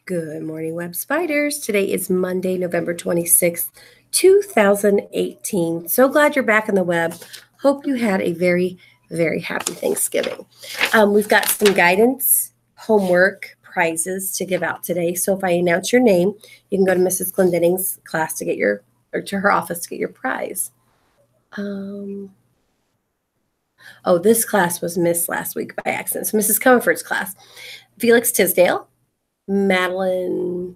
Good morning, Web Spiders. Today is Monday, November 26th, 2018. So glad you're back on the web. Hope you had a very, very happy Thanksgiving. We've got some guidance, homework, prizes to give out today. So if I announce your name, you can go to Mrs. Glendenning's class to get your, or to her office to get your prize. This class was missed last week by accident. So Mrs. Comerford's class. Felix Tisdale, Madeline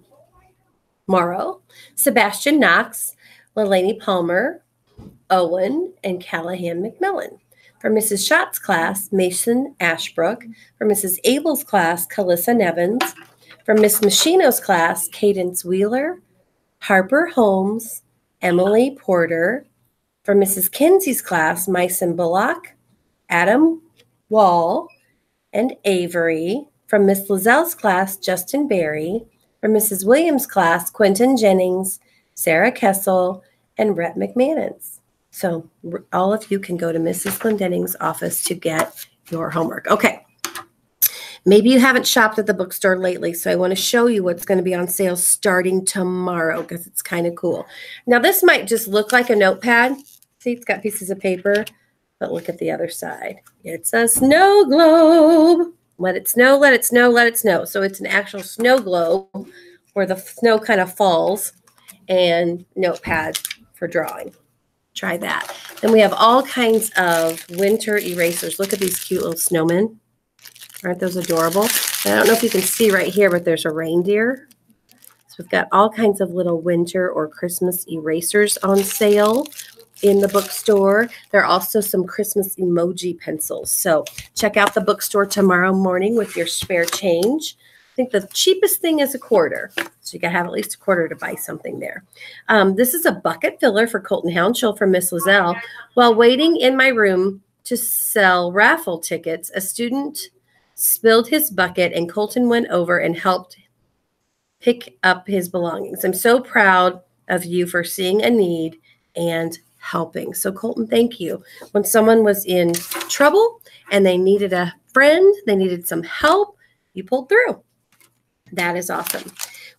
Morrow, Sebastian Knox, Lelani Palmer, Owen, and Callahan McMillan. For Mrs. Schott's class, Mason Ashbrook. For Mrs. Abel's class, Calissa Nevins. For Miss Machino's class, Cadence Wheeler, Harper Holmes, Emily Porter. For Mrs. Kinsey's class, Myson Bullock, Adam Wall, and Avery. From Miss Lazelle's class, Justin Berry. From Mrs. Williams' class, Quentin Jennings, Sarah Kessel, and Rhett McManus. So all of you can go to Mrs. Glendenning's office to get your homework. Okay. Maybe you haven't shopped at the bookstore lately, so I want to show you what's going to be on sale starting tomorrow because it's kind of cool. Now, this might just look like a notepad. See, it's got pieces of paper, but look at the other side. It's a snow globe. Let it snow, let it snow, let it snow. So it's an actual snow globe where the snow kind of falls, and notepad for drawing. Try that. Then we have all kinds of winter erasers. Look at these cute little snowmen. Aren't those adorable? I don't know if you can see right here, but there's a reindeer. So we've got all kinds of little winter or Christmas erasers on sale in the bookstore. There are also some Christmas emoji pencils. So check out the bookstore tomorrow morning with your spare change. I think the cheapest thing is $0.25. So you got to have at least $0.25 to buy something there. This is a bucket filler for Colton Hounshill from Miss Lozelle. While waiting in my room to sell raffle tickets, a student spilled his bucket and Colton went over and helped pick up his belongings. I'm so proud of you for seeing a need and helping. So Colton, thank you. When someone was in trouble and they needed a friend, they needed some help, you pulled through. That is awesome.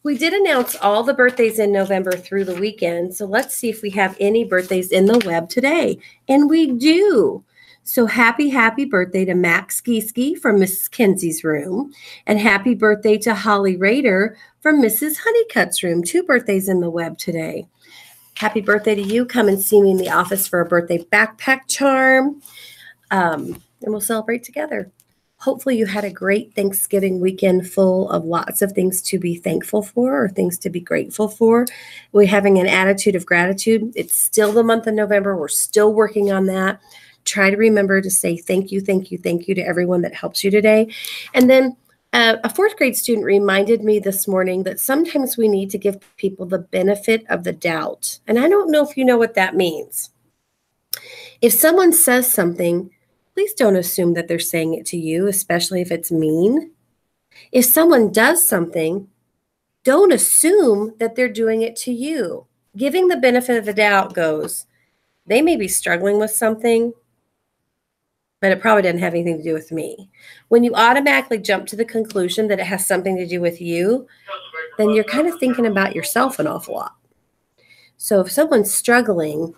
We did announce all the birthdays in November through the weekend. So let's see if we have any birthdays in the web today. And we do. So happy birthday to Max Gieske from Mrs. Kinsey's room. And happy birthday to Holly Rader from Mrs. Honeycutt's room. 2 birthdays in the web today. Happy birthday to you. Come and see me in the office for a birthday backpack charm. And we'll celebrate together. Hopefully you had a great Thanksgiving weekend full of lots of things to be thankful for or things to be grateful for. We're having an attitude of gratitude. It's still the month of November. We're still working on that. Try to remember to say thank you, thank you, thank you to everyone that helps you today. And then a 4th grade student reminded me this morning that sometimes we need to give people the benefit of the doubt. And I don't know if you know what that means. If someone says something, please don't assume that they're saying it to you, especially if it's mean. If someone does something, don't assume that they're doing it to you. Giving the benefit of the doubt goes, they may be struggling with something, but it probably doesn't have anything to do with me. When you automatically jump to the conclusion that it has something to do with you, then you're kind of thinking about yourself an awful lot. So if someone's struggling,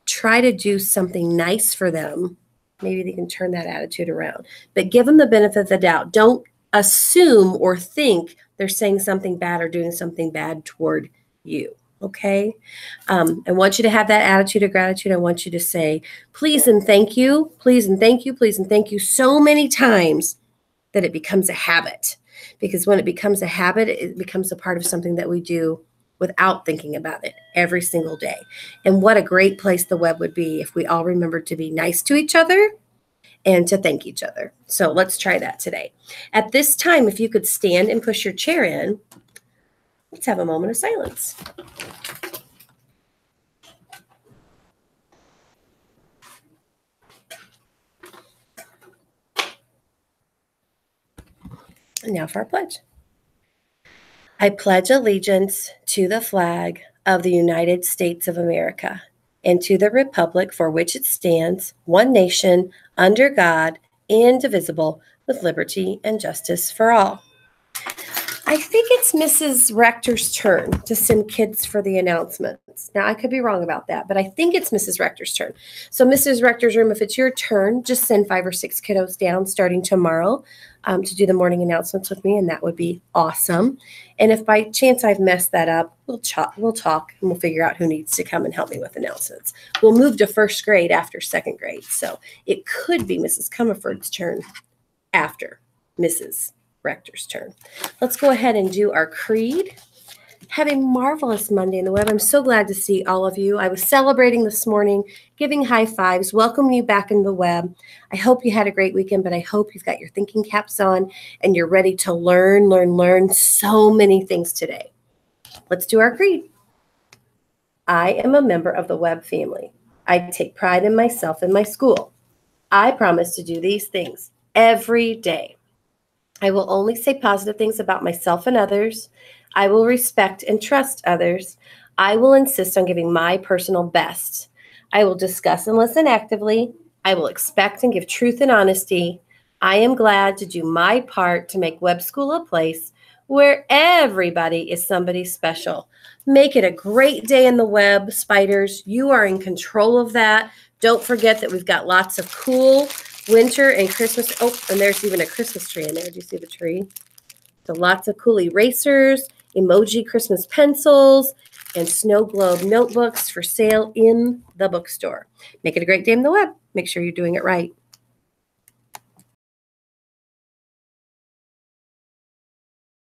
try to do something nice for them. Maybe they can turn that attitude around. But give them the benefit of the doubt. Don't assume or think they're saying something bad or doing something bad toward you. Okay? I want you to have that attitude of gratitude. I want you to say, please and thank you, please and thank you, please and thank you so many times that it becomes a habit. Because when it becomes a habit, it becomes a part of something that we do without thinking about it every single day. And what a great place the web would be if we all remembered to be nice to each other and to thank each other. So let's try that today. At this time, if you could stand and push your chair in, let's have a moment of silence. And now for our pledge. I pledge allegiance to the flag of the United States of America and to the republic for which it stands, one nation, under God, indivisible, with liberty and justice for all. I think it's Mrs. Rector's turn to send kids for the announcements. Now, I could be wrong about that, but I think it's Mrs. Rector's turn. So, Mrs. Rector's room, if it's your turn, just send 5 or 6 kiddos down starting tomorrow to do the morning announcements with me, and that would be awesome. And if by chance I've messed that up, we'll talk and we'll figure out who needs to come and help me with announcements. We'll move to first grade after second grade, so it could be Mrs. Comerford's turn after Mrs. Rector's turn. Let's go ahead and do our creed. Have a marvelous Monday in the web. I'm so glad to see all of you. I was celebrating this morning, giving high fives, welcoming you back in the web. I hope you had a great weekend, but I hope you've got your thinking caps on and you're ready to learn so many things today. Let's do our creed. I am a member of the web family. I take pride in myself and my school. I promise to do these things every day. I will only say positive things about myself and others. I will respect and trust others. I will insist on giving my personal best. I will discuss and listen actively. I will expect and give truth and honesty. I am glad to do my part to make web school a place where everybody is somebody special. Make it a great day in the web, spiders. You are in control of that. Don't forget that we've got lots of cool winter and Christmas. Oh, and there's even a Christmas tree in there. Do you see the tree? So lots of cool erasers, emoji Christmas pencils, and snow globe notebooks for sale in the bookstore. Make it a great day in the web. Make sure you're doing it right.